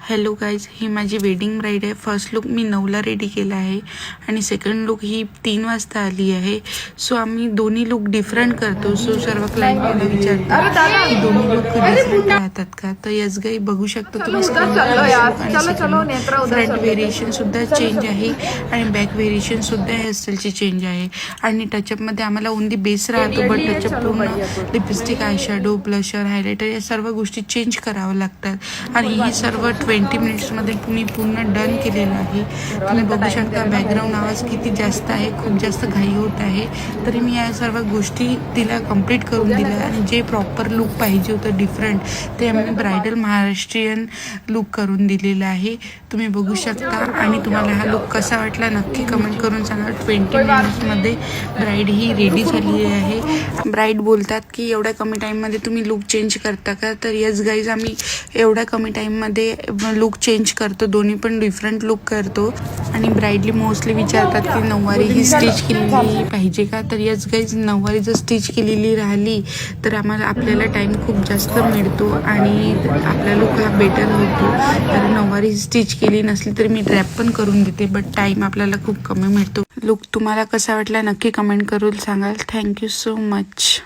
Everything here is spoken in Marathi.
हॅलो गाईज, ही माझी वेडिंग ब्राईड आहे. फर्स्ट लुक मी 9ला रेडी केला आहे आणि सेकंड लुक ही 3 वाजता आली आहे. सो आम्ही दोन्ही लुक डिफरंट करतो. सो सर्व क्लायंट मला विचारतात की दोन्ही लुक डिफरंट राहतात का. तर यस गाई, बघू शकतो तुम्ही फ्रंट व्हेरिएशन सुद्धा चेंज आहे आणि बॅक व्हेरिएशन सुद्धा हेअरस्टाईलची चेंज आहे. आणि टचअपमध्ये आम्हाला ओनली बेस राहतो, बट टचअप पूर्ण लिपस्टिक, आयशॅडो, ब्लशर, हायलायटर या सर्व गोष्टी चेंज कराव्या लागतात. आणि ही सर्व 20 मिनिट्समध्ये मी पूर्ण डन केलेलं आहे. तुम्ही बघू शकता बॅकग्राऊंड आवाज किती जास्त आहे, खूप जास्त घाई होत आहे. तरी मी या सर्व गोष्टी तिला कंप्लीट करून दिल्या आणि जे प्रॉपर लुक पाहिजे होतं डिफरंट, ते आम्ही ब्रायडल महाराष्ट्रीयन लुक करून दिलेलं आहे. तुम्ही बघू शकता. आणि तुम्हाला हा लुक कसा वाटला नक्की कमेंट करून सांगा. 20 मिनिट्समध्ये ब्राईड ही रेडी झाली आहे. ब्राईड बोलतात की एवढ्या कमी टाईममध्ये तुम्ही लुक चेंज करता का. तर यस गाईज, आम्ही एवढ्या कमी टाईममध्ये लुक चेंज करतो, दोन्ही पण डिफरंट लुक करतो. आणि ब्राईडली मोस्टली विचारतात की नऊवारी ही स्टिच केलेली पाहिजे का. तर यस गाईज, नऊवारी जर स्टिच केलेली राहिली तर आपल्याला टाईम खूप जास्त मिळतो आणि आपला लुक हा बेटर होतो. तर नऊवारी स्टिच केली नसली तरी मी ड्रॅप पण करून देते, बट टाईम आपल्याला खूप कमी मिळतो. लुक तुम्हाला कसा वाटला नक्की कमेंट करून सांगाल. Thank you so much.